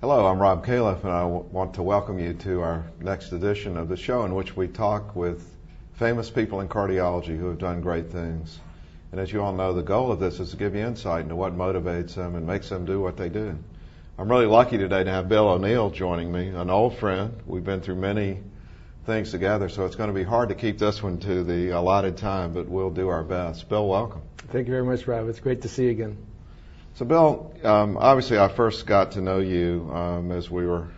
Hello, I'm Rob Califf, and I want to welcome you to our next edition of the show in which we talk with famous people in cardiology who have done great things. And as you all know, the goal of this is to give you insight into what motivates them and makes them do what they do. I'm really lucky today to have Bill O'Neill joining me, an old friend. We've been through many things together, so it's going to be hard to keep this one to the allotted time, but we'll do our best. Bill, welcome. Thank you very much, Rob. It's great to see you again. So, Bill, obviously I first got to know you as we were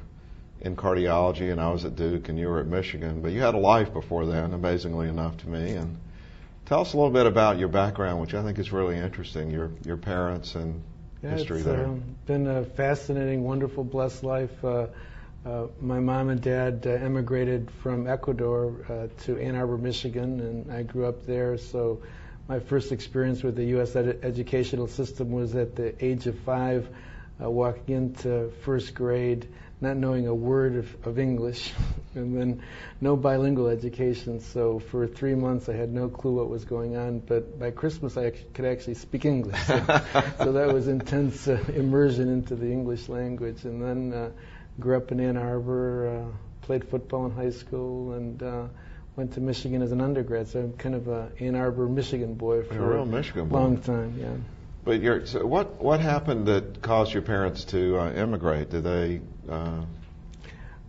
in cardiology, and I was at Duke and you were at Michigan, but you had a life before then, amazingly enough to me. And tell us a little bit about your background, which I think is really interesting, your parents and history there. It's been a fascinating, wonderful, blessed life. My mom and dad emigrated from Ecuador to Ann Arbor, Michigan, and I grew up there. So my first experience with the U.S. educational system was at the age of 5, walking into first grade, not knowing a word of English, and then no bilingual education. So for 3 months I had no clue what was going on, but by Christmas I could actually speak English. So that was intense immersion into the English language. And then grew up in Ann Arbor, played football in high school, and went to Michigan as an undergrad. So I'm kind of an Ann Arbor, Michigan boy for a Michigan boy. Long time. Yeah. But so what happened that caused your parents to immigrate? Did they?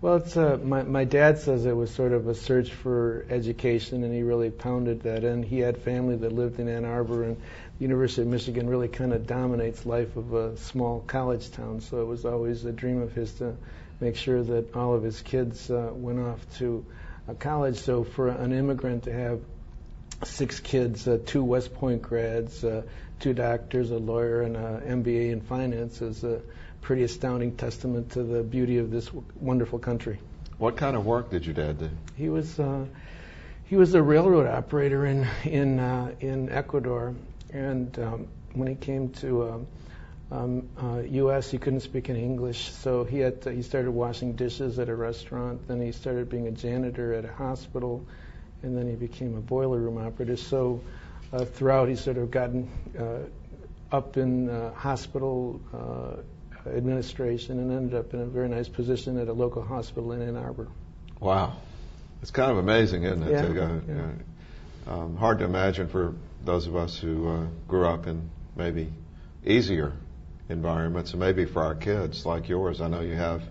Well, it's my dad says it was sort of a search for education, and he really pounded that in. He had family that lived in Ann Arbor, and the University of Michigan really kind of dominates life of a small college town. So it was always a dream of his to make sure that all of his kids went off to college. So for an immigrant to have 6 kids, 2 West Point grads, 2 doctors, a lawyer, and an MBA in finance is a pretty astounding testament to the beauty of this wonderful country. What kind of work did your dad do? He was a railroad operator in Ecuador, and when he came to U.S., he couldn't speak any English, so he started washing dishes at a restaurant. Then he started being a janitor at a hospital, and then he became a boiler room operator. So throughout, he's sort of gotten up in hospital administration and ended up in a very nice position at a local hospital in Ann Arbor. Wow. It's kind of amazing, isn't it? Yeah. Hard to imagine for those of us who grew up in maybe easier environments, and maybe for our kids like yours. I know you have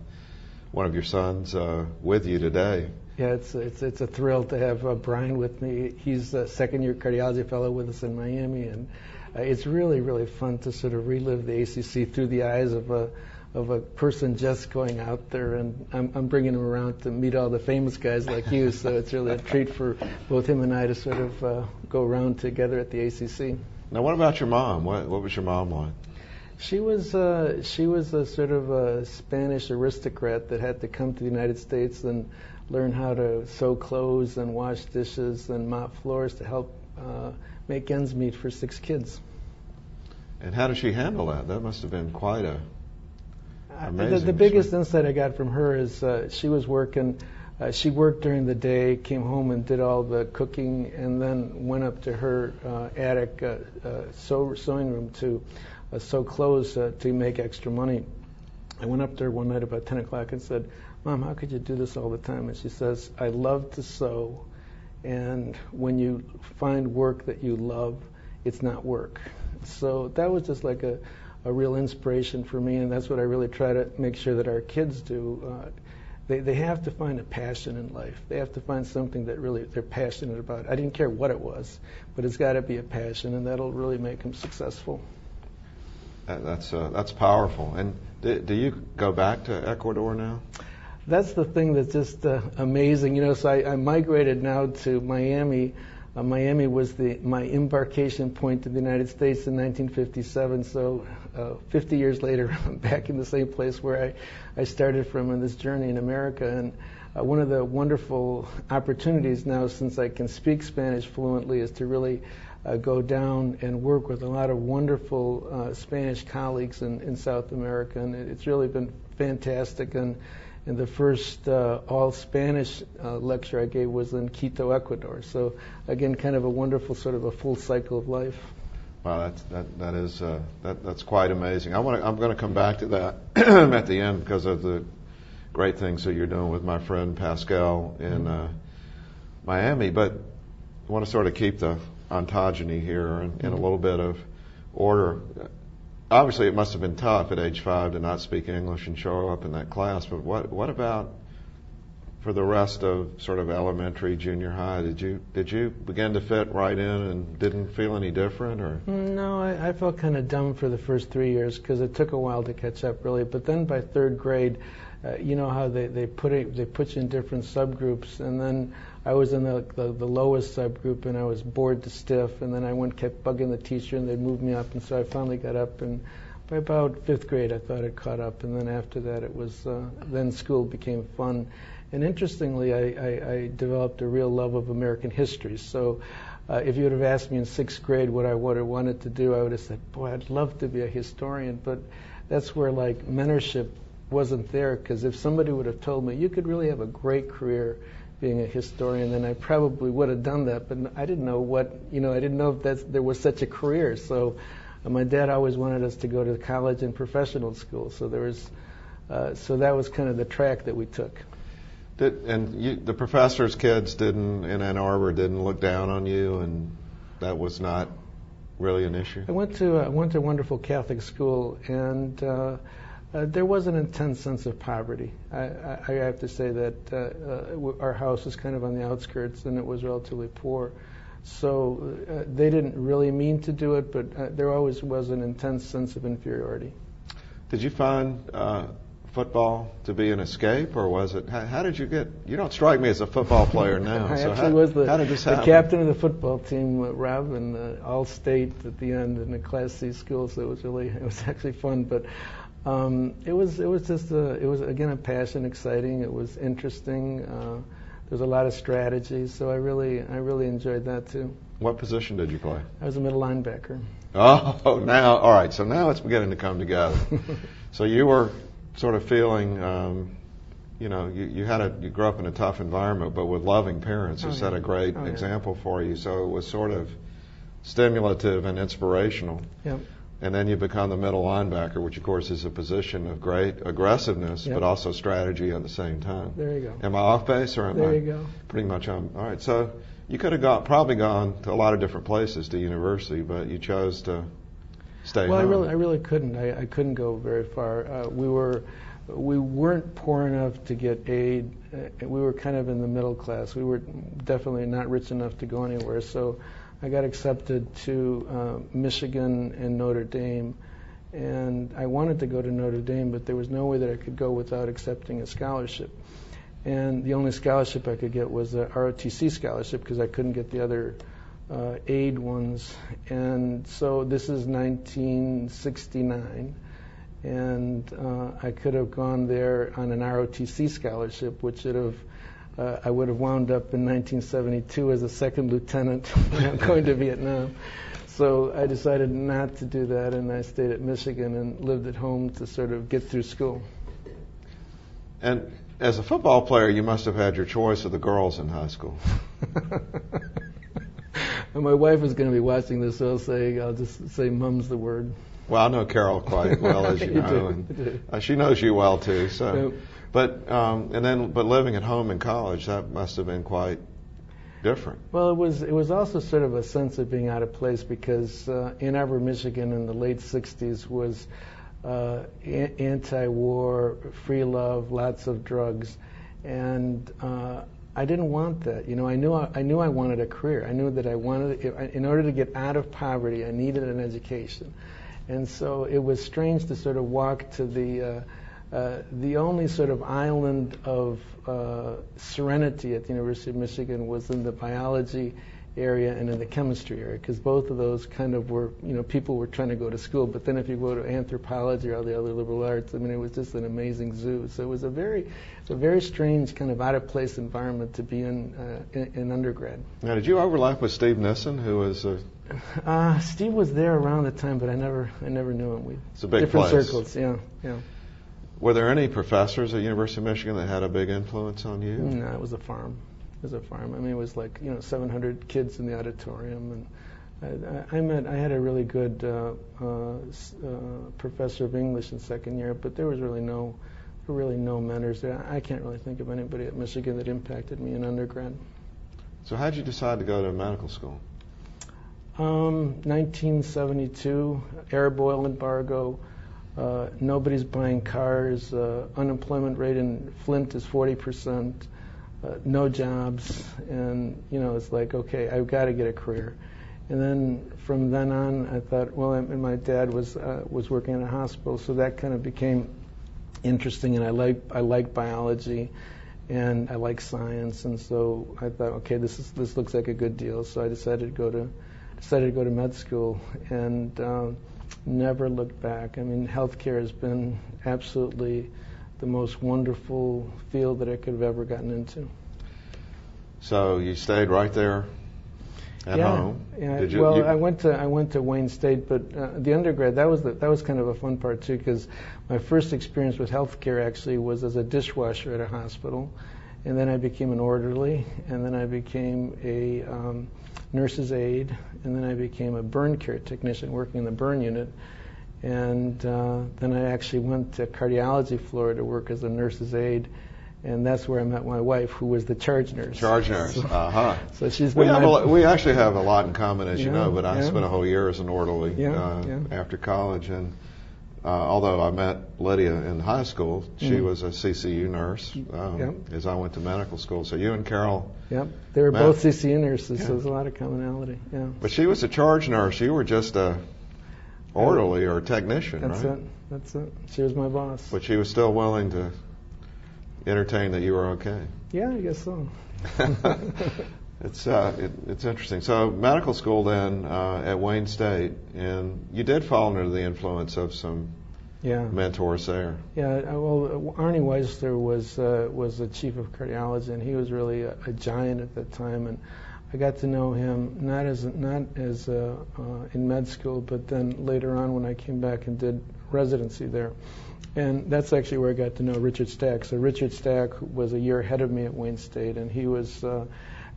one of your sons with you today. Yeah, it's a thrill to have Brian with me. He's a second-year cardiology fellow with us in Miami, and it's really, really fun to sort of relive the ACC through the eyes of a person just going out there. And I'm bringing him around to meet all the famous guys like you, so it's really a treat for both him and I to sort of go around together at the ACC. Now, what about your mom? What was your mom like? She was a sort of a Spanish aristocrat that had to come to the United States and learn how to sew clothes and wash dishes and mop floors to help make ends meet for 6 kids. And how did she handle that? That must have been quite amazing. The biggest insight I got from her is she was working. She worked during the day, came home and did all the cooking, and then went up to her attic sewing room to sew clothes to make extra money. I went up there one night about 10 o'clock and said, "Mom, how could you do this all the time?" And she says, "I love to sew, and when you find work that you love, it's not work." So that was just like a real inspiration for me, and that's what I really try to make sure that our kids do. They have to find a passion in life. They have to find something that really they're passionate about. I didn't care what it was, but it's got to be a passion, and that'll really make them successful. That's powerful. And do you go back to Ecuador now? That's the thing that's just amazing. So I migrated now to Miami. Miami was my embarkation point to the United States in 1957. So 50 years later, I'm back in the same place where I started from in this journey in America. And one of the wonderful opportunities now, since I can speak Spanish fluently, is to really go down and work with a lot of wonderful Spanish colleagues in South America. And it's really been fantastic. And the first all-Spanish lecture I gave was in Quito, Ecuador. So, again, kind of a wonderful sort of a full cycle of life. Wow, that's quite amazing. I'm going to come back to that at the end because of the great things that you're doing with my friend Pascal in Miami. But I want to sort of keep the ontogeny here in a little bit of order. Obviously, it must have been tough at age 5 to not speak English and show up in that class. But what about for the rest of sort of elementary, junior high? Did you begin to fit right in and didn't feel any different, or? No, I felt kind of dumb for the first 3 years because it took a while to catch up, really. But then by third grade, you know how they put you in different subgroups, and then I was in the lowest subgroup, and I was bored to stiff, and then I kept bugging the teacher, and they'd move me up, and so I finally got up, and by about 5th grade, I thought I'd caught up, and then after that, it was then school became fun. And interestingly, I developed a real love of American history. So if you would have asked me in 6th grade what I would have wanted to do, I would have said, boy, I'd love to be a historian. But that's where, like, mentorship wasn't there, because if somebody would have told me, you could really have a great career being a historian, then I probably would have done that. But I didn't know I didn't know if there was such a career. So my dad always wanted us to go to college and professional school. So so that was kind of the track that we took. The professors' kids in Ann Arbor didn't look down on you, and that was not really an issue? I went to a wonderful Catholic school, and there was an intense sense of poverty. I have to say that our house was kind of on the outskirts, and it was relatively poor. So they didn't really mean to do it, but there always was an intense sense of inferiority. Did you find football to be an escape, or was it? How did you get? You don't strike me as a football player now. I so actually was how did this happen? the captain of the football team, Rob, and all-state at the end in a Class C school. So it was actually fun. But it was again a passion, exciting. It was interesting. There was a lot of strategy. So I really enjoyed that too. What position did you play? I was a middle linebacker. Oh, now all right. So now it's beginning to come together. So you were sort of feeling, you grew up in a tough environment, but with loving parents who set a great example for you. So it was sort of stimulative and inspirational. Yep. And then you become the middle linebacker, which of course is a position of great aggressiveness, but also strategy at the same time. There you go. Am I off base, or am I? There you go. Pretty much on. All right. So you could have probably gone to a lot of different places to university, but you chose to stay home. Well, I really couldn't. I couldn't go very far. We weren't poor enough to get aid. We were kind of in the middle class. We were definitely not rich enough to go anywhere. So I got accepted to Michigan and Notre Dame, and I wanted to go to Notre Dame, but there was no way that I could go without accepting a scholarship. And the only scholarship I could get was a ROTC scholarship, because I couldn't get the other aid ones. And so this is 1969, and I could have gone there on an ROTC scholarship, which I would have wound up in 1972 as a second lieutenant going to Vietnam. So I decided not to do that, and I stayed at Michigan and lived at home to sort of get through school. And as a football player, you must have had your choice of the girls in high school. And my wife is going to be watching this, so I'll just say "mum's" the word. Well, I know Carol quite well, as you know, and she knows you well too. So, yep. But living at home in college, that must have been quite different. Well, it was also sort of a sense of being out of place, because Ann Arbor, Michigan, in the late '60s was anti-war, free love, lots of drugs, and I didn't want that. I knew I wanted a career. I knew that in order to get out of poverty, I needed an education. And so it was strange to sort of walk to the only sort of island of serenity at the University of Michigan was in the biology area and in the chemistry area, because both of those kind of were, people were trying to go to school. But then if you go to anthropology or all the other liberal arts, it was just an amazing zoo. So it was a very strange kind of out of place environment to be in undergrad. Now, did you overlap with Steve Nissen, who was Steve was there around the time, but I never knew him. It's a big different place. Circles, yeah. Were there any professors at University of Michigan that had a big influence on you? No, it was a farm. It was a farm. It was like 700 kids in the auditorium, I had a really good professor of English in second year, but there were really no mentors there. I can't really think of anybody at Michigan that impacted me in undergrad. So how did you decide to go to medical school? 1972, Arab oil embargo. Nobody's buying cars. Unemployment rate in Flint is 40%. No jobs, and it's like, okay, I've got to get a career. And then from then on, I thought, well, and my dad was working in a hospital, so that kind of became interesting, and I like biology, and I like science, and so I thought, okay, this looks like a good deal. So I decided to go to med school, and never looked back. I mean, healthcare has been absolutely the most wonderful field that I could have ever gotten into. So you stayed right there at home? Yeah. I went to Wayne State, but the undergrad, that was kind of a fun part too, because my first experience with healthcare actually was as a dishwasher at a hospital, and then I became an orderly, and then I became a nurse's aide, and then I became a burn care technician working in the burn unit. And then I actually went to cardiology floor to work as a nurse's aide, and that's where I met my wife, who was the charge nurse. Charge nurse, So she's been we actually have a lot in common, as you know, but I spent a whole year as an orderly after college, and although I met Lydia in high school, she was a CCU nurse as I went to medical school. So you and Carol... Yep, they were both CCU nurses, so there's a lot of commonality. Yeah. But she was a charge nurse. You were just a orderly or technician, right? That's it. She was my boss. But she was still willing to entertain that you were okay. Yeah, I guess so. It's interesting. So medical school then at Wayne State, and you did fall under the influence of some mentors there. Yeah, well, Arnie Weisler was the chief of cardiology, and he was really a giant at that time, and I got to know him not as in med school, but then later on when I came back and did residency there. And that's actually where I got to know Richard Stack. So Richard Stack was a year ahead of me at Wayne State, and he was...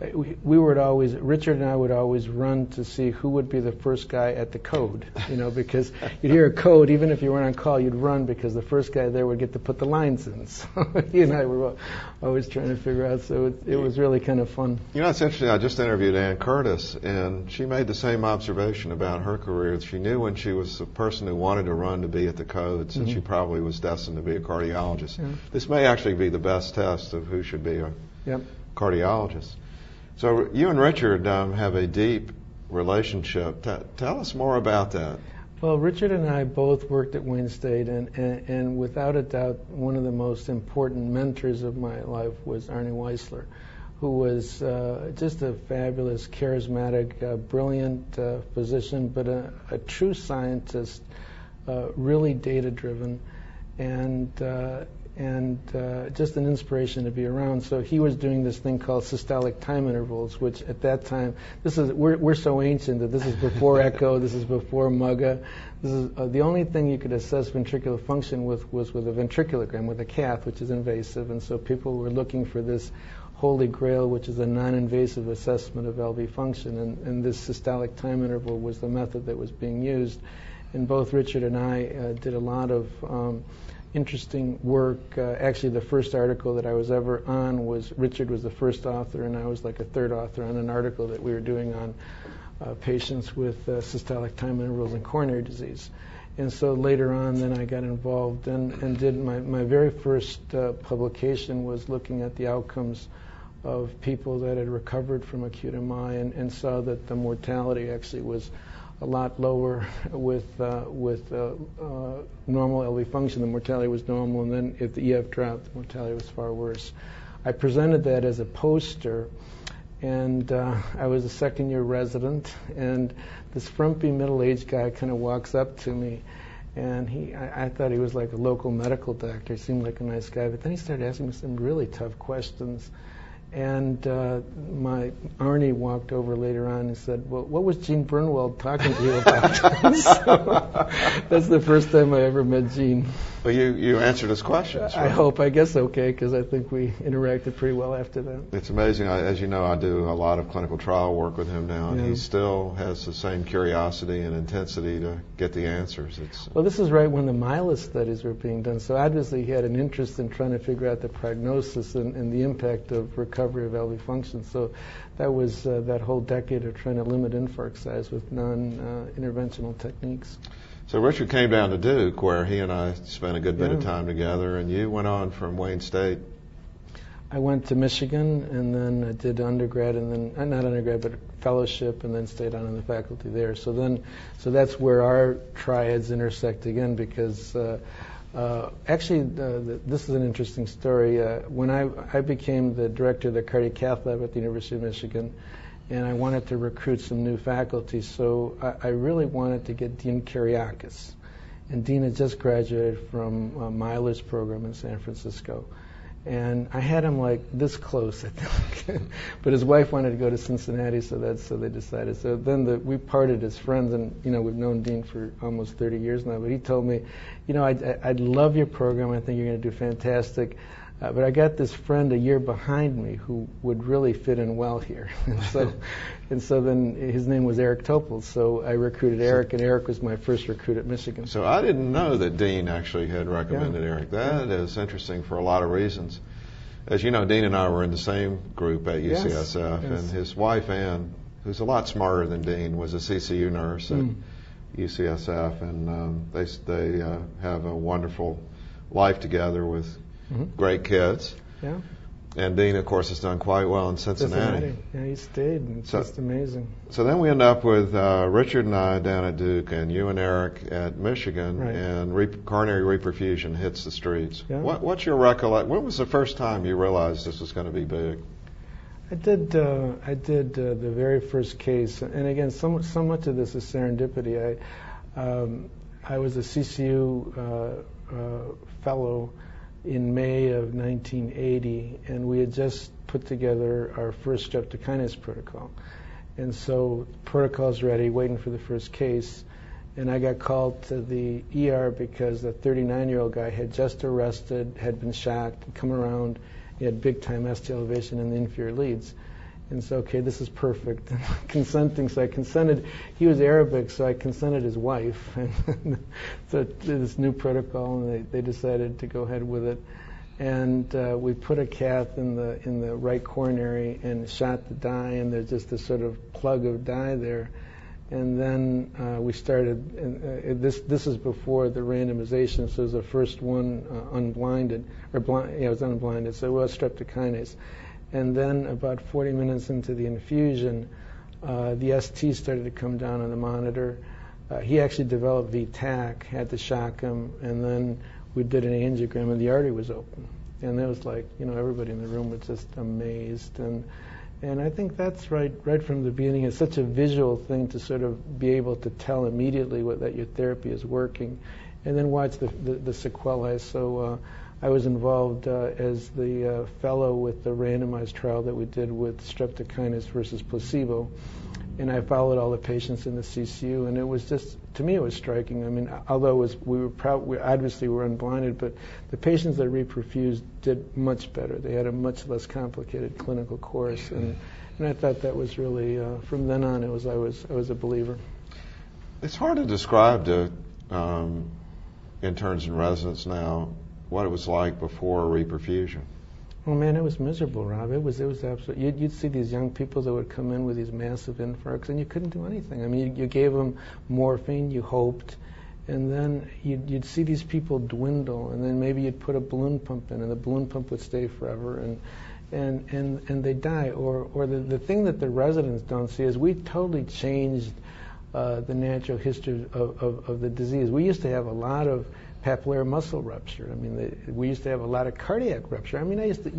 Richard and I would always run to see who would be the first guy at the code, because you'd hear a code, even if you weren't on call, you'd run because the first guy there would get to put the lines in. So he and I were always trying to figure out, so it was really kind of fun. It's interesting, I just interviewed Ann Curtis, and she made the same observation about her career. She knew when she was a person who wanted to run to be at the code, since she probably was destined to be a cardiologist. Yeah. This may actually be the best test of who should be a cardiologist. So you and Richard have a deep relationship. Tell us more about that. Well, Richard and I both worked at Wayne State, and without a doubt, one of the most important mentors of my life was Arnie Weisler, who was just a fabulous, charismatic, brilliant physician, but a true scientist, really data-driven, and just an inspiration to be around. So he was doing this thing called systolic time intervals, which at that time, we're so ancient that this is before echo, this is before MUGA. This is the only thing you could assess ventricular function with was with a ventriculogram, with a cath, which is invasive, and so people were looking for this holy grail, which is a non-invasive assessment of LV function, and this systolic time interval was the method that was being used. And both Richard and I did a lot of interesting work. Actually, the first article that I was ever on was Richard was the first author, and I was like a third author on an article that we were doing on patients with systolic time intervals and coronary disease. And so later on, then I got involved and did my very first publication was looking at the outcomes of people that had recovered from acute MI and saw that the mortality actually was a lot lower with normal LV function. The mortality was normal, and then if the EF dropped, the mortality was far worse. I presented that as a poster, and I was a second-year resident, and this frumpy middle-aged guy kind of walks up to me, and I thought he was like a local medical doctor. He seemed like a nice guy, but then he started asking me some really tough questions. And my Arnie walked over later on and said, "Well, what was Gene Burnwald talking to you about?" So that's the first time I ever met Gene. Well, you answered his questions. I hope. I guess okay, because I think we interacted pretty well after that. It's amazing. As you know, I do a lot of clinical trial work with him now, and he still has the same curiosity and intensity to get the answers. Well, this is right when the Milas studies were being done, so obviously he had an interest in trying to figure out the prognosis and the impact of recovery of LV function. So that was that whole decade of trying to limit infarct size with non-interventional techniques. So Richard came down to Duke, where he and I spent a good bit of time together, and you went on from Wayne State. I went to Michigan, and then I did undergrad, and then not undergrad, but fellowship, and then stayed on in the faculty there. So that's where our triads intersect again, because actually, this is an interesting story. When I became the director of the cardiac cath lab at the University of Michigan, and I wanted to recruit some new faculty, so I really wanted to get Dean Kiriakis. And Dean had just graduated from Myler's program in San Francisco. And I had him like this close, I think. But his wife wanted to go to Cincinnati, so they decided. So then we parted as friends, and we've known Dean for almost 30 years now. But he told me, I'd love your program. I think you're going to do fantastic. But I got this friend a year behind me who would really fit in well here. And so then his name was Eric Topol. So I recruited Eric, and Eric was my first recruit at Michigan. So I didn't know that Dean actually had recommended Eric. That is interesting for a lot of reasons. As you know, Dean and I were in the same group at UCSF, and his wife, Ann, who's a lot smarter than Dean, was a CCU nurse at UCSF, and they have a wonderful life together with great kids. Yeah. And Dean, of course, has done quite well in Cincinnati. Yeah, he stayed. It's just amazing. So then we end up with Richard and I down at Duke, and you and Eric at Michigan, and coronary reperfusion hits the streets. Yeah. What's your recollection? When was the first time you realized this was going to be big? I did the very first case, and again, so much of this is serendipity. I was a CCU fellow in May of 1980, and we had just put together our first streptokinase protocol. And so protocol's ready, waiting for the first case, and I got called to the ER because a 39-year-old guy had just arrested, had been shocked, come around, he had big-time ST elevation in the inferior leads. And so, okay, this is perfect. Consenting, so I consented. He was Arabic, so I consented his wife. And so this new protocol, and they decided to go ahead with it. And we put a cath in the right coronary and shot the dye, and there's just this sort of plug of dye there. And then we started. And this is before the randomization, so it was the first one unblinded, or blind. Yeah, it was unblinded. So it was streptokinase. And then about 40 minutes into the infusion, the ST started to come down on the monitor. He actually developed VTAC, had to shock him, and then we did an angiogram, and the artery was open. And it was like, everybody in the room was just amazed. And I think that's right from the beginning. It's such a visual thing to sort of be able to tell immediately that your therapy is working, and then watch the sequelae. So I was involved as the fellow with the randomized trial that we did with streptokinase versus placebo, and I followed all the patients in the CCU, and it was just, to me, it was striking. I mean, although we obviously were unblinded, but the patients that reperfused did much better. They had a much less complicated clinical course, and I thought that was really, from then on, I was a believer. It's hard to describe to interns and residents now what it was like before reperfusion. Oh man, it was miserable, Rob. It was absolutely. You'd see these young people that would come in with these massive infarcts, and you couldn't do anything. I mean, you gave them morphine, you hoped, and then you'd see these people dwindle, and then maybe you'd put a balloon pump in, and the balloon pump would stay forever, and they die. Or the thing that the residents don't see is we totally changed the natural history of the disease. We used to have a lot of papillary muscle rupture. I mean, we used to have a lot of cardiac rupture. I mean,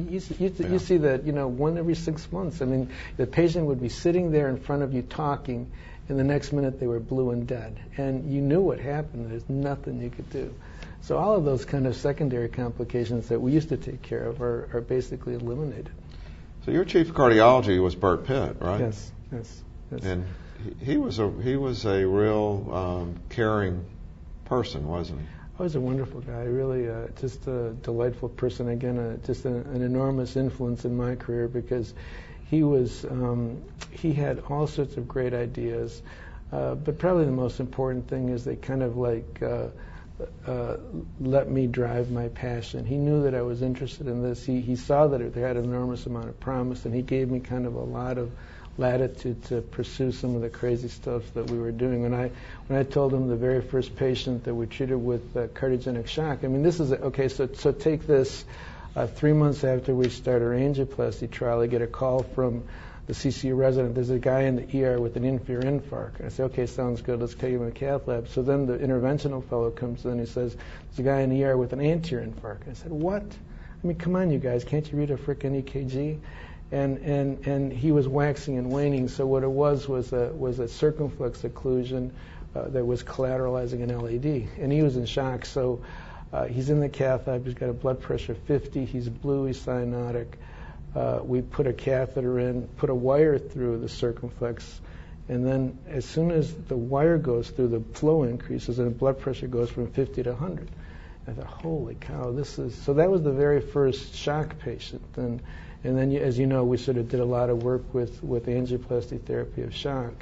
you see that, one every 6 months. I mean, the patient would be sitting there in front of you talking, and the next minute they were blue and dead. And you knew what happened. There's nothing you could do. So all of those kind of secondary complications that we used to take care of are basically eliminated. So your chief of cardiology was Bert Pitt, right? Yes. And he was a real caring person, wasn't he? He was a wonderful guy, really, just a delightful person. Again, just an enormous influence in my career because he had all sorts of great ideas. But probably the most important thing is they kind of let me drive my passion. He knew that I was interested in this. He saw that it had an enormous amount of promise, and he gave me kind of a lot of latitude to pursue some of the crazy stuff that we were doing. When I told him the very first patient that we treated with cardiogenic shock, I mean, this is okay. So take this. 3 months after we start our angioplasty trial, I get a call from the CCU resident. There's a guy in the ER with an inferior infarct. And I say, okay, sounds good. Let's take him in the cath lab. So then the interventional fellow comes in and he says, there's a guy in the ER with an anterior infarct. I said, what? I mean, come on, you guys. Can't you read a frickin' EKG? And he was waxing and waning. So what it was a circumflex occlusion that was collateralizing an LAD. And he was in shock. So he's in the cath lab. He's got a blood pressure of 50. He's blue. He's cyanotic. We put a catheter in, put a wire through the circumflex, and then as soon as the wire goes through, the flow increases and the blood pressure goes from 50 to 100. I thought, holy cow, this is... So that was the very first shock patient. And then, as you know, we sort of did a lot of work with angioplasty therapy of shock.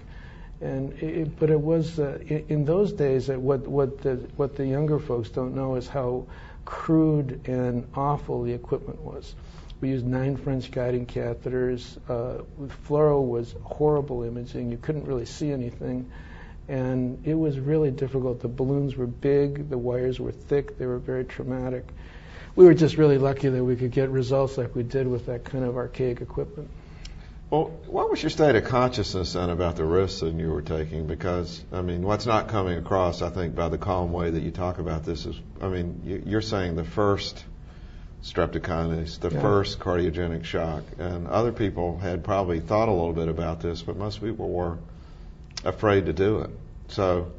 But it was, in those days, what the younger folks don't know is how crude and awful the equipment was. We used 9 French guiding catheters. Fluoro was horrible imaging. You couldn't really see anything. And it was really difficult. The balloons were big. The wires were thick. They were very traumatic. We were just really lucky that we could get results like we did with that kind of archaic equipment. Well, what was your state of consciousness then about the risks that you were taking? Because, I mean, what's not coming across, I think, by the calm way that you talk about this is, I mean, you're saying the first streptokinase, the first cardiogenic shock, and other people had probably thought a little bit about this, but most people were afraid to do it. So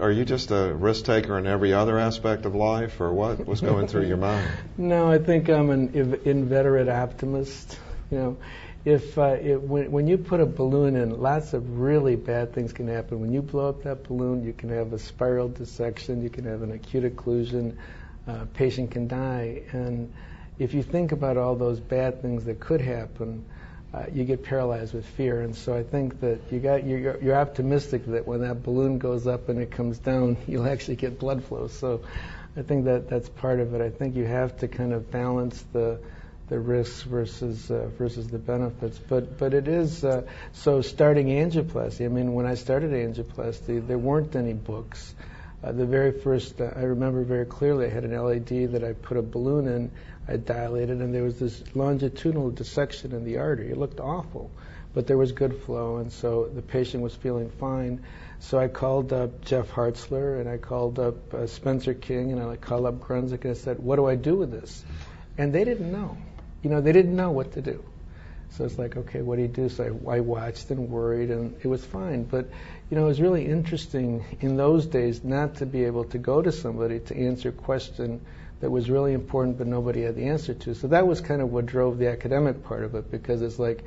are you just a risk taker in every other aspect of life, or what was going through your mind? No, I think I'm an inveterate optimist. You know, when you put a balloon in, lots of really bad things can happen. When you blow up that balloon, you can have a spiral dissection, you can have an acute occlusion, patient can die. And if you think about all those bad things that could happen, you get paralyzed with fear. And so I think that you're optimistic that when that balloon goes up and it comes down, you'll actually get blood flow. So I think that's part of it. I think you have to kind of balance the risks versus the benefits. But it is so starting angioplasty. I mean, when I started angioplasty, there weren't any books. The very first, I remember very clearly, I had an LAD that I put a balloon in, I dilated, and there was this longitudinal dissection in the artery. It looked awful, but there was good flow, and so the patient was feeling fine. So I called up Jeff Hartzler, and I called up Spencer King, and I called up Grunzik, and I said, what do I do with this? And they didn't know. You know, they didn't know what to do. So it's like, okay, what do you do? So I watched and worried, and it was fine. But, you know, it was really interesting in those days not to be able to go to somebody to answer a question that was really important but nobody had the answer to. So that was kind of what drove the academic part of it, because it's like,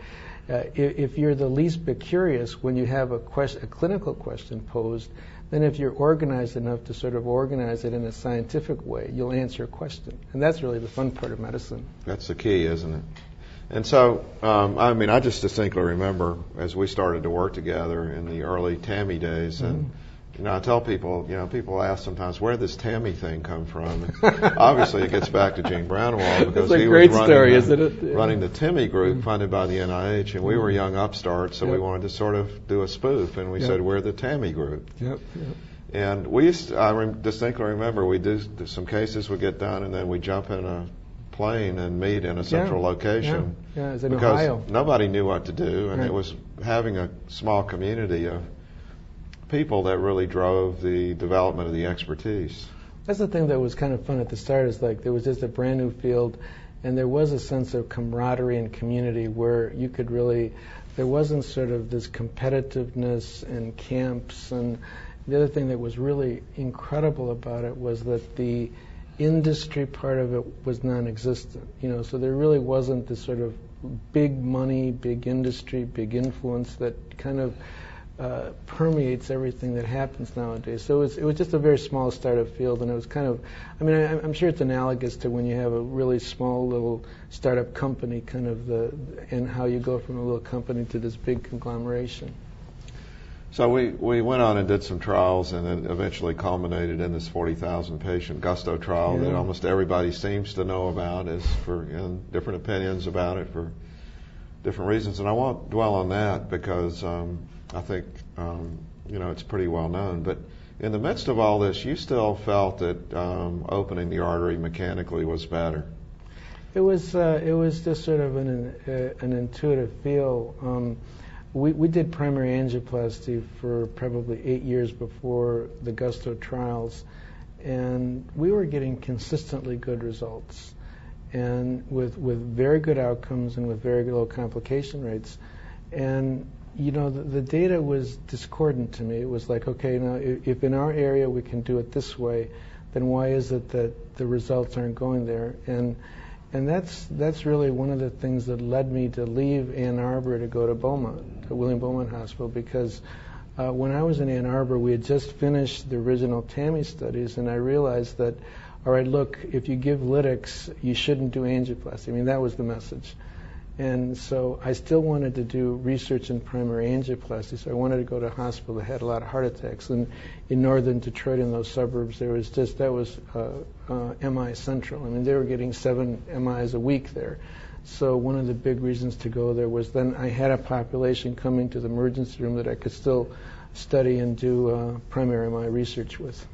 if you're the least bit curious when you have a clinical question posed, then if you're organized enough to sort of organize it in a scientific way, you'll answer a question. And that's really the fun part of medicine. That's the key, isn't it? And so, I mean, I just distinctly remember as we started to work together in the early TAMI days, and you know, I tell people, you know, people ask sometimes, where did this TAMI thing come from? And obviously, it gets back to Gene Brownwell, because he was running the TIMI group funded by the NIH, and we were young upstarts, so we wanted to sort of do a spoof, and we said, we're the TAMI group. And we used to, distinctly remember, we do some cases would get done, and then we jump in a plane and meet in a central location, it was in because Ohio. Nobody knew what to do, and it was having a small community of people that really drove the development of the expertise. That's the thing that was kind of fun at the start, is like there was just a brand new field, and there was a sense of camaraderie and community where you could really, there wasn't sort of this competitiveness and camps. And the other thing that was really incredible about it was that the industry part of it was non-existent. You know, so there really wasn't this sort of big money, big industry, big influence that kind of permeates everything that happens nowadays. So it was just a very small startup field, and it was kind of, I mean, I'm sure it's analogous to when you have a really small little startup company, kind of and how you go from a little company to this big conglomeration. So we went on and did some trials, and it eventually culminated in this 40,000 patient Gusto trial that almost everybody seems to know about, and different opinions about it for different reasons. And I won't dwell on that because I think it's pretty well known. But in the midst of all this, you still felt that opening the artery mechanically was better. It was just sort of an intuitive feel. We did primary angioplasty for probably 8 years before the Gusto trials, and we were getting consistently good results, and with very good outcomes and with very low complication rates. And the data was discordant to me. It was like, okay, now if in our area we can do it this way, then why is it that the results aren't going there? And that's really one of the things that led me to leave Ann Arbor to go to Beaumont, to William Beaumont Hospital, because when I was in Ann Arbor, we had just finished the original TAMI studies, and I realized that, all right, look, if you give lytics, you shouldn't do angioplasty. I mean, that was the message. And so I still wanted to do research in primary angioplasty, so I wanted to go to a hospital that had a lot of heart attacks. And in northern Detroit, in those suburbs, that was MI Central. I mean, they were getting 7 MIs a week there. So one of the big reasons to go there was then I had a population coming to the emergency room that I could still study and do primary MI research with.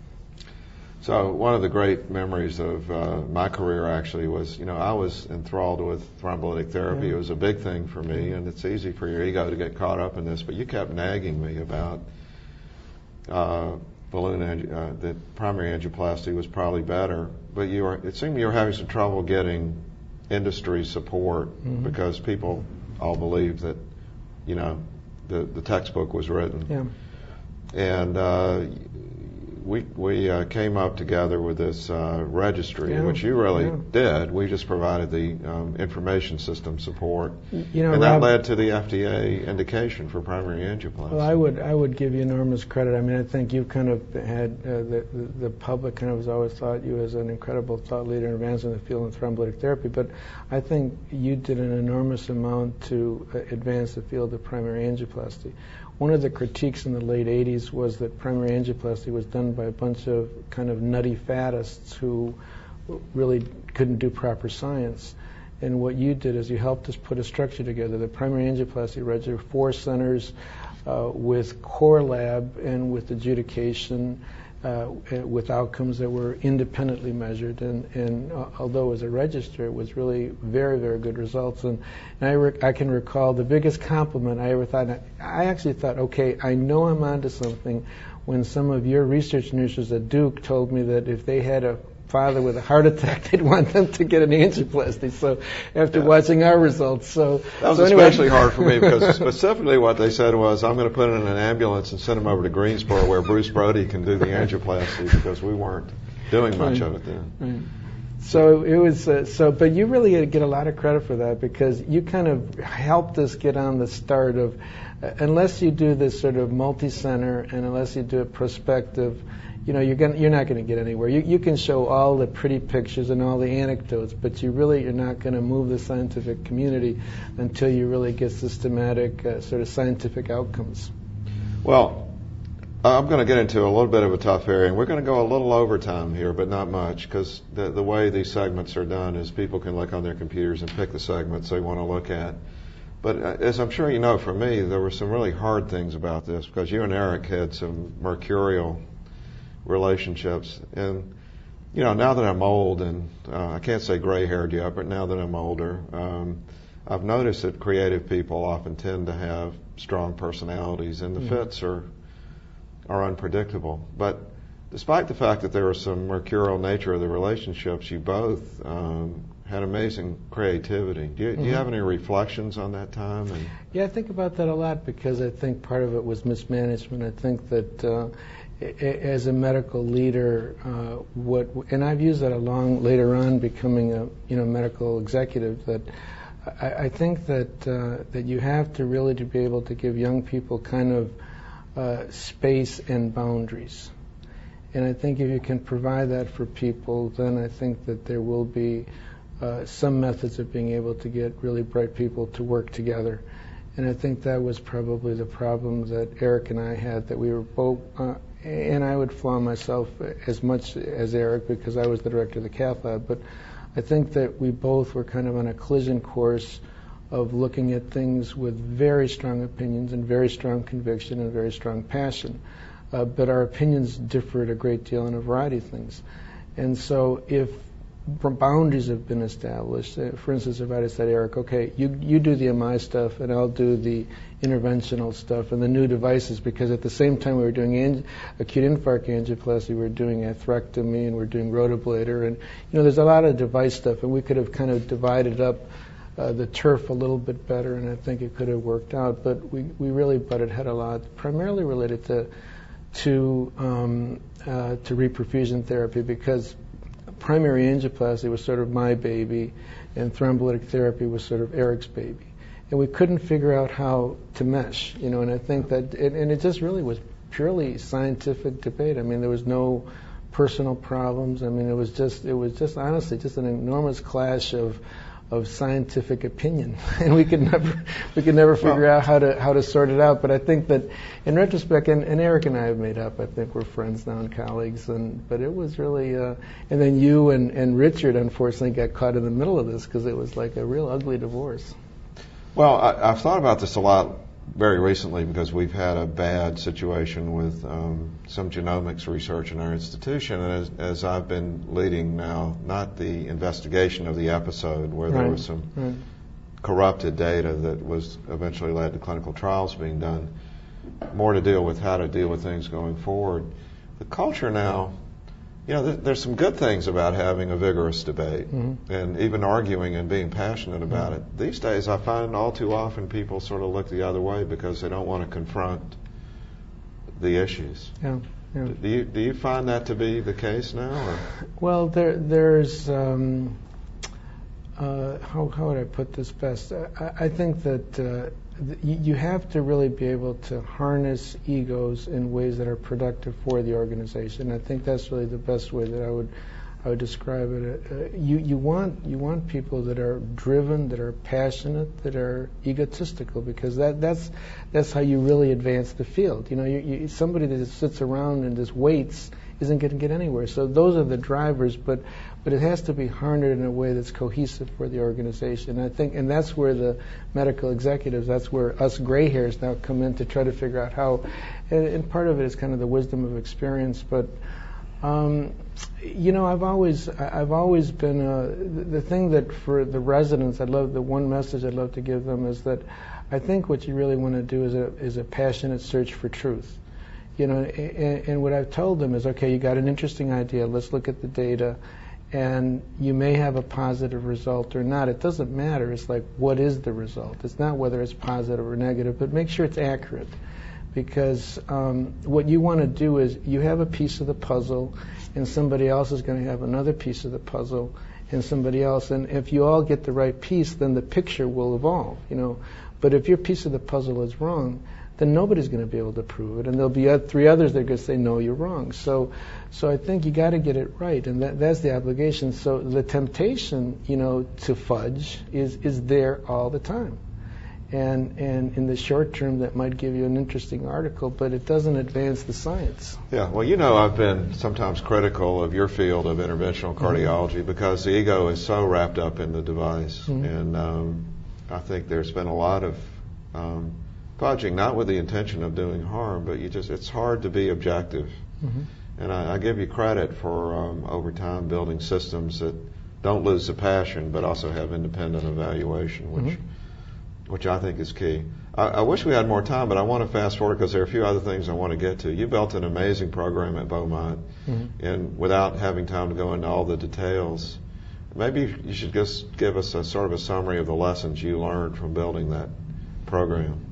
So one of the great memories of my career actually was, I was enthralled with thrombolytic therapy. It was a big thing for me, and it's easy for your ego to get caught up in this, but you kept nagging me about that primary angioplasty was probably better, but it seemed you were having some trouble getting industry support because people all believed that, the textbook was written. Yeah. And we came up together with this registry, which you really did. We just provided the information system support, and Rob, that led to the FDA indication for primary angioplasty. Well, I would give you enormous credit. I mean, I think you kind of had the public kind of has always thought you as an incredible thought leader in advancing the field of thrombolytic therapy, but I think you did an enormous amount to advance the field of primary angioplasty. One of the critiques in the late 80s was that primary angioplasty was done by a bunch of kind of nutty faddists who really couldn't do proper science. And what you did is you helped us put a structure together. The primary angioplasty registry, 4 centers with core lab and with adjudication, with outcomes that were independently measured, and although as a register, it was really very, very good results. And I can recall the biggest compliment I ever thought. I actually thought, okay, I know I'm onto something, when some of your research nurses at Duke told me that if they had a father with a heart attack, they'd want them to get an angioplasty. So after watching our results, that was especially hard for me because specifically what they said was, I'm going to put him in an ambulance and send him over to Greensboro where Bruce Brody can do the angioplasty, because we weren't doing much of it then. Right. So it was but you really get a lot of credit for that, because you kind of helped us get on the start of, unless you do this sort of multi-center and unless you do it prospective, you're not going to get anywhere. You can show all the pretty pictures and all the anecdotes, but you're not going to move the scientific community until you really get systematic sort of scientific outcomes. Well, I'm going to get into a little bit of a tough area, and we're going to go a little over time here, but not much, because the way these segments are done is people can look on their computers and pick the segments they want to look at. But as I'm sure you know, for me, there were some really hard things about this, because you and Eric had some mercurial relationships. And, now that I'm old, and I can't say gray-haired yet, but now that I'm older, I've noticed that creative people often tend to have strong personalities, and the fits are unpredictable. But despite the fact that there was some mercurial nature of the relationships, you both had amazing creativity. Do you have any reflections on that time? Yeah, I think about that a lot, because I think part of it was mismanagement. I think that as a medical leader, and I've used that along later on becoming a medical executive, that I think that you have to really to be able to give young people kind of space and boundaries. And I think if you can provide that for people, then I think that there will be some methods of being able to get really bright people to work together. And I think that was probably the problem that Eric and I had, that we were both, and I would flaw myself as much as Eric because I was the director of the cath lab, but I think that we both were kind of on a collision course of looking at things with very strong opinions and very strong conviction and very strong passion. But our opinions differed a great deal on a variety of things. And so if boundaries have been established, for instance, if I had said, Eric, okay, you do the MI stuff and I'll do the interventional stuff and the new devices, because at the same time we were doing acute infarct angioplasty, we were doing atherectomy and we're doing rotablator, and there's a lot of device stuff, and we could have kind of divided up the turf a little bit better, and I think it could have worked out. But we really butted head a lot, primarily related to reperfusion therapy, because primary angioplasty was sort of my baby and thrombolytic therapy was sort of Eric's baby. And we couldn't figure out how to mesh, and I think that, and it just really was purely scientific debate. I mean, there was no personal problems. I mean, it was just honestly just an enormous clash of scientific opinion, and we could never figure out how to sort it out. But I think that in retrospect, and Eric and I have made up. I think we're friends now and colleagues. But it was really, and then you and Richard unfortunately got caught in the middle of this because it was like a real ugly divorce. Well, I've thought about this a lot very recently because we've had a bad situation with some genomics research in our institution, and as I've been leading now, not the investigation of the episode where there was some corrupted data that was eventually led to clinical trials being done, more to deal with how to deal with things going forward. The culture now, there's some good things about having a vigorous debate and even arguing and being passionate about it. These days I find all too often people sort of look the other way because they don't want to confront the issues. Yeah. Do you find that to be the case now? Or? Well, there's how would I put this best? I think that you have to really be able to harness egos in ways that are productive for the organization. I think that's really the best way that I would describe it. You want people that are driven, that are passionate, that are egotistical, because that's how you really advance the field. Somebody that just sits around and just waits isn't going to get anywhere. So those are the drivers, but it has to be harnessed in a way that's cohesive for the organization. I think, and that's where the medical executives, that's where us gray hairs now come in to try to figure out how. And part of it is kind of the wisdom of experience, but. I've always been the thing that for the residents, the one message I'd love to give them is that I think what you really want to do is a passionate search for truth. And what I've told them is, okay, you got an interesting idea, let's look at the data, and you may have a positive result or not. It doesn't matter. It's like, what is the result? It's not whether it's positive or negative, but make sure it's accurate. Because what you want to do is you have a piece of the puzzle and somebody else is going to have another piece of the puzzle and somebody else. And if you all get the right piece, then the picture will evolve, But if your piece of the puzzle is wrong, then nobody's going to be able to prove it. And there'll be three others that are going to say, no, you're wrong. So I think you got to get it right. And that's the obligation. So the temptation, to fudge is there all the time. And in the short term, that might give you an interesting article, but it doesn't advance the science. Yeah, well, I've been sometimes critical of your field of interventional cardiology because the ego is so wrapped up in the device. And I think there's been a lot of fudging, not with the intention of doing harm, but it's hard to be objective. And I give you credit for, over time, building systems that don't lose the passion, but also have independent evaluation, which I think is key. I wish we had more time, but I want to fast forward because there are a few other things I want to get to. You built an amazing program at Beaumont, and without having time to go into all the details, maybe you should just give us a sort of a summary of the lessons you learned from building that program.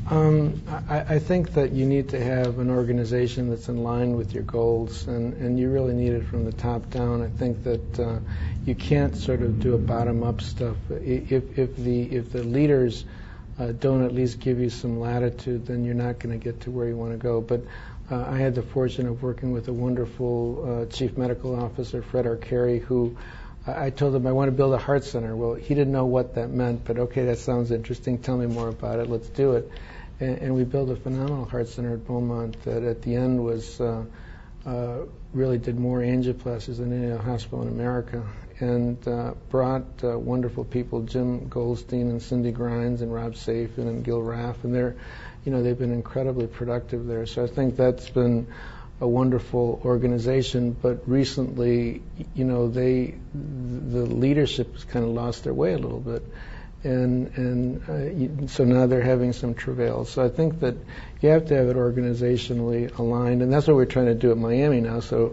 I think that you need to have an organization that's in line with your goals, and you really need it from the top down. I think that you can't sort of do a bottom-up stuff. If the leaders don't at least give you some latitude, then you're not going to get to where you want to go. But I had the fortune of working with a wonderful chief medical officer, Fred Arcari, who I told him I want to build a heart center. Well, he didn't know what that meant, but okay, that sounds interesting. Tell me more about it. Let's do it. And we built a phenomenal heart center at Beaumont that at the end was really did more angioplasties than any other hospital in America, and brought wonderful people, Jim Goldstein and Cindy Grimes and Rob Califf and Gil Raff, and they've been incredibly productive there. So I think that's been a wonderful organization. But recently, the leadership has kind of lost their way a little bit. And so now they're having some travail. So I think that you have to have it organizationally aligned, and that's what we're trying to do at Miami now. So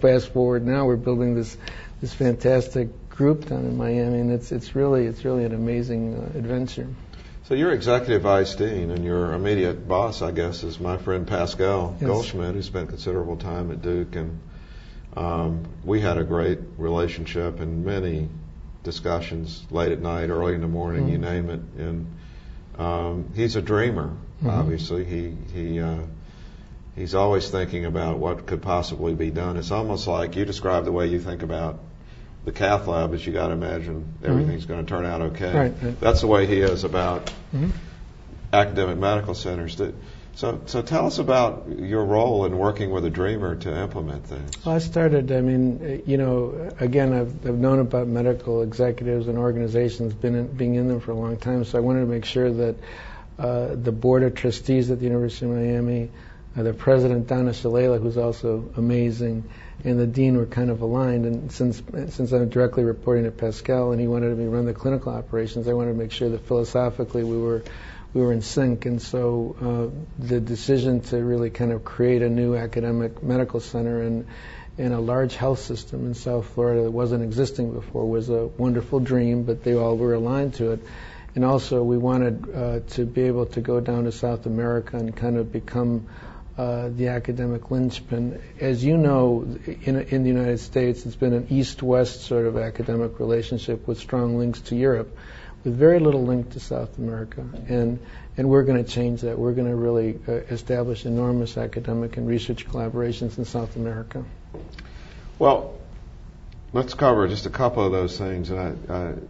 fast forward now, we're building this fantastic group down in Miami, and it's really an amazing adventure. So you're executive vice dean, and your immediate boss, I guess, is my friend Pascal Goldschmidt, who spent considerable time at Duke, and we had a great relationship and many discussions late at night, early in the morning, you name it. And he's a dreamer, obviously. He's always thinking about what could possibly be done. It's almost like you describe the way you think about the cath lab, as you got to imagine everything's going to turn out okay. Right. That's the way he is about academic medical centers. So tell us about your role in working with a dreamer to implement things. Well, I started, again, I've known about medical executives and organizations, being in them for a long time, so I wanted to make sure that the board of trustees at the University of Miami, the president, Donna Shalala, who's also amazing, and the dean were kind of aligned. And since I'm directly reporting to Pascal and he wanted me to run the clinical operations, I wanted to make sure that philosophically we were in sync. And so the decision to really kind of create a new academic medical center in a large health system in South Florida that wasn't existing before was a wonderful dream, but they all were aligned to it. And also we wanted to be able to go down to South America and kind of become the academic linchpin. As you know, in the United States, it's been an east-west sort of academic relationship with strong links to Europe, with very little link to South America. And we're going to change that. We're going to really establish enormous academic and research collaborations in South America. Well, let's cover just a couple of those things. And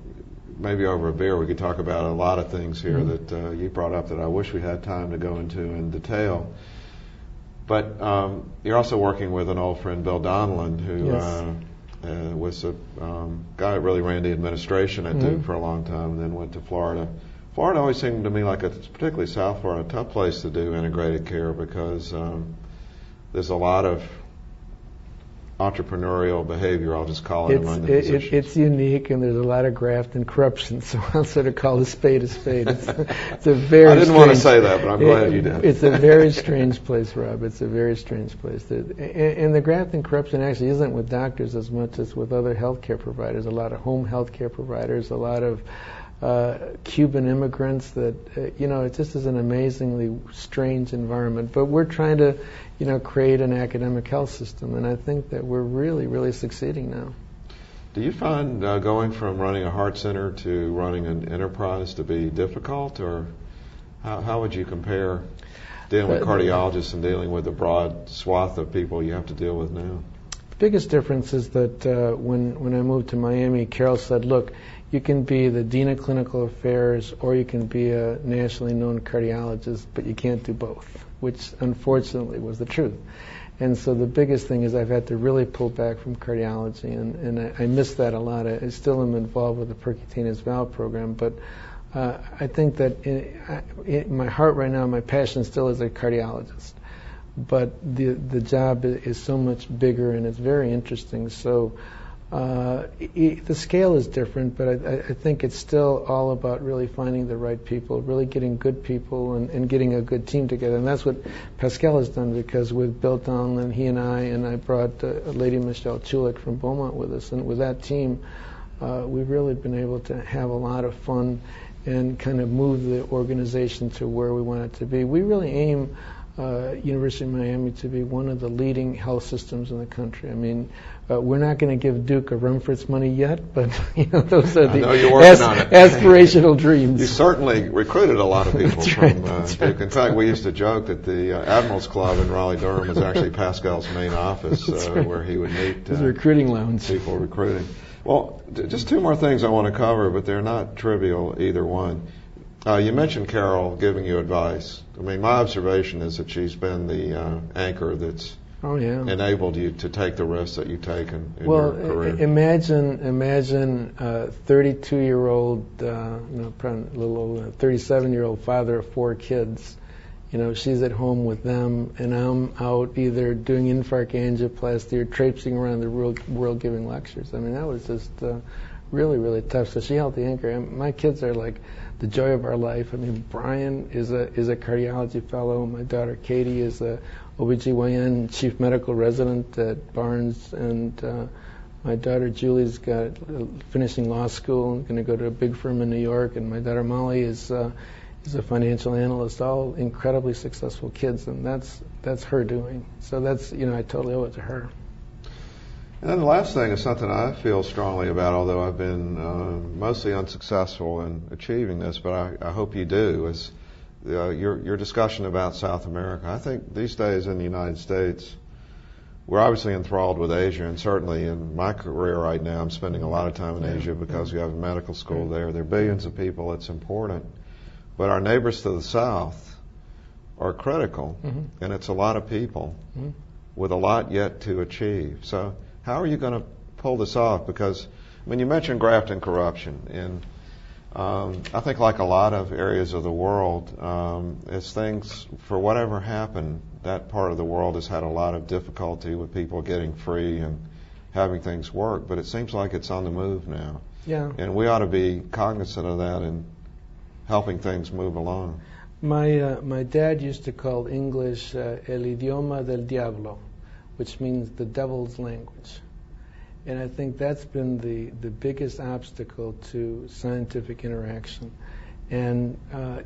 maybe over a beer we could talk about a lot of things here that you brought up that I wish we had time to go into in detail. But you're also working with an old friend, Bill Donlan, who was a guy that really ran the administration at Duke for a long time, and then went to Florida. Florida always seemed to me like, particularly South Florida, a tough place to do integrated care because there's a lot of entrepreneurial behavior, I'll just call it, among the physicians. It's unique, and there's a lot of graft and corruption, so I'll sort of call a spade a spade. It's a very I didn't want to say that, but I'm glad you did. It's a very strange place, Rob. It's a very strange place. And the graft and corruption actually isn't with doctors as much as with other healthcare providers, a lot of home healthcare providers, a lot of Cuban immigrants that, it just is an amazingly strange environment. But we're trying to, create an academic health system, and I think that we're really, really succeeding now. Do you find going from running a heart center to running an enterprise to be difficult, or how would you compare dealing with cardiologists and dealing with the broad swath of people you have to deal with now? The biggest difference is that when I moved to Miami, Carol said, look, you can be the Dean of Clinical Affairs or you can be a nationally known cardiologist, but you can't do both, which unfortunately was the truth. And so the biggest thing is I've had to really pull back from cardiology, and I miss that a lot. I still am involved with the percutaneous valve program, but I think that in my heart right now, my passion still is a cardiologist. But the job is so much bigger and it's very interesting. So the scale is different, but I think it's still all about really finding the right people, really getting good people and getting a good team together. And that's what Pascal has done, because with Bill Donlan, he and I brought Lady Michelle Chulik from Beaumont with us. And with that team, we've really been able to have a lot of fun and kind of move the organization to where we want it to be. We really aim University of Miami to be one of the leading health systems in the country. I mean, we're not going to give Duke or Rumford's money yet, but those are the aspirational dreams. You certainly recruited a lot of people from Duke. In fact, we used to joke that the Admirals Club in Raleigh-Durham was actually Pascal's main office, where he would meet recruiting lounge. People recruiting. Well, just two more things I want to cover, but they're not trivial, either one. You mentioned Carol giving you advice. I mean, my observation is that she's been the anchor that's enabled you to take the risks that you've taken in your career. Imagine 32-year-old, probably a little older, 37-year-old father of 4 kids. She's at home with them, and I'm out either doing infarct angioplasty or traipsing around the world giving lectures. I mean, that was just really, really tough. So she held the anchor. And my kids are like the joy of our life. I mean, Brian is a cardiology fellow. My daughter Katie is a OBGYN chief medical resident at Barnes, and my daughter Julie's finishing law school and going to go to a big firm in New York, and my daughter Molly is a financial analyst. All incredibly successful kids, and that's her doing. So that's I totally owe it to her. And then the last thing is something I feel strongly about, although I've been mostly unsuccessful in achieving this, but I hope you do, is your discussion about South America. I think these days in the United States, we're obviously enthralled with Asia, and certainly in my career right now, I'm spending a lot of time in Asia because we have a medical school there. There are billions of people. It's important. But our neighbors to the south are critical, and it's a lot of people with a lot yet to achieve. So how are you going to pull this off? Because, you mentioned graft and corruption, and I think like a lot of areas of the world, as things, for whatever happened, that part of the world has had a lot of difficulty with people getting free and having things work, but it seems like it's on the move now. Yeah. And we ought to be cognizant of that and helping things move along. My dad used to call English el idioma del diablo, which means the devil's language. And I think that's been the biggest obstacle to scientific interaction. And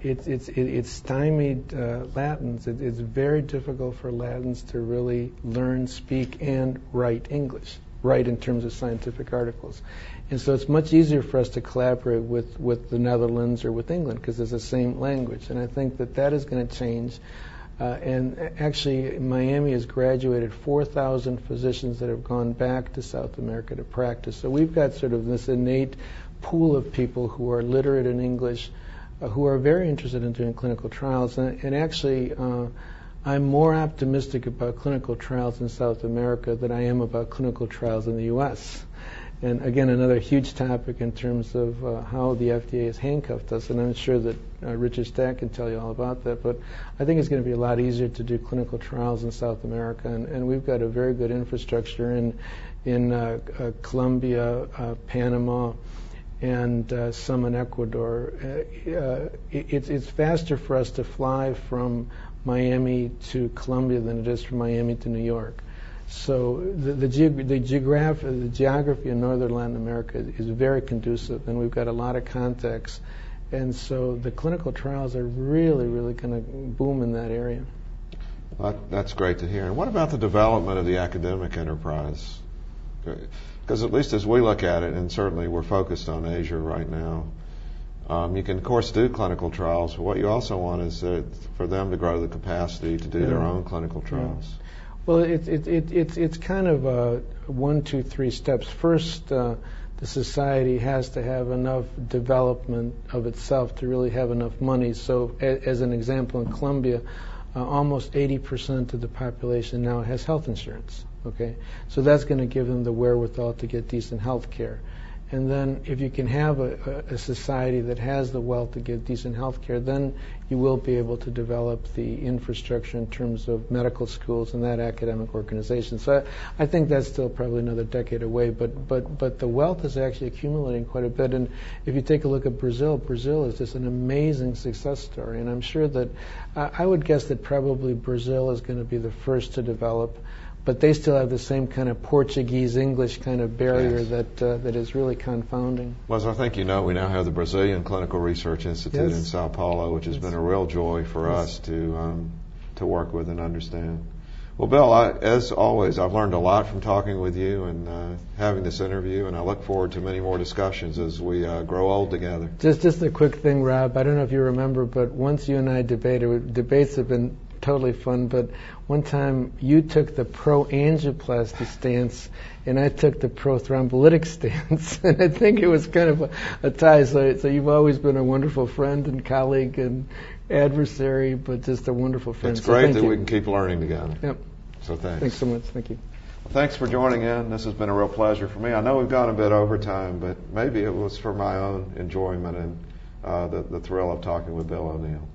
it's stymied Latins. It's very difficult for Latins to really learn, speak, and write English, write in terms of scientific articles. And so it's much easier for us to collaborate with the Netherlands or with England because it's the same language. And I think that is going to change. And actually, Miami has graduated 4,000 physicians that have gone back to South America to practice. So we've got sort of this innate pool of people who are literate in English, who are very interested in doing clinical trials. And actually, I'm more optimistic about clinical trials in South America than I am about clinical trials in the U.S. And again, another huge topic in terms of how the FDA has handcuffed us, and I'm sure that Richard Stack can tell you all about that, but I think it's going to be a lot easier to do clinical trials in South America, and we've got a very good infrastructure in Colombia, Panama, and some in Ecuador. It's faster for us to fly from Miami to Colombia than it is from Miami to New York. So the geography in northern Latin America is very conducive, and we've got a lot of contacts. And so the clinical trials are really, really going to boom in that area. That's great to hear. And what about the development of the academic enterprise? Because at least as we look at it, and certainly we're focused on Asia right now, you can, of course, do clinical trials, but what you also want is for them to grow the capacity to do their own clinical trials. Well, it's kind of 1, 2, 3 steps. First, the society has to have enough development of itself to really have enough money. So, as an example, in Colombia, almost 80% of the population now has health insurance. Okay, so that's going to give them the wherewithal to get decent health care. And then if you can have a society that has the wealth to give decent health care, then you will be able to develop the infrastructure in terms of medical schools and that academic organization. So I think that's still probably another decade away, but the wealth is actually accumulating quite a bit. And if you take a look at Brazil is just an amazing success story. And I'm sure that I would guess that probably Brazil is going to be the first to develop but they still have the same kind of Portuguese-English kind of barrier that is really confounding. Well, as I think you know, we now have the Brazilian Clinical Research Institute in Sao Paulo, which has been a real joy for us to work with and understand. Well, Bill, as always, I've learned a lot from talking with you and having this interview, and I look forward to many more discussions as we grow old together. Just a quick thing, Rob. I don't know if you remember, but once you and I debated, debates have been totally fun, but one time you took the pro-angioplasty stance and I took the pro-thrombolytic stance, and I think it was kind of a tie. So you've always been a wonderful friend and colleague and adversary, but just a wonderful friend. It's great that we can keep learning together. Yep. So thanks. Thanks so much. Thank you. Well, thanks for joining in. This has been a real pleasure for me. I know we've gone a bit over time, but maybe it was for my own enjoyment and the thrill of talking with Bill O'Neill.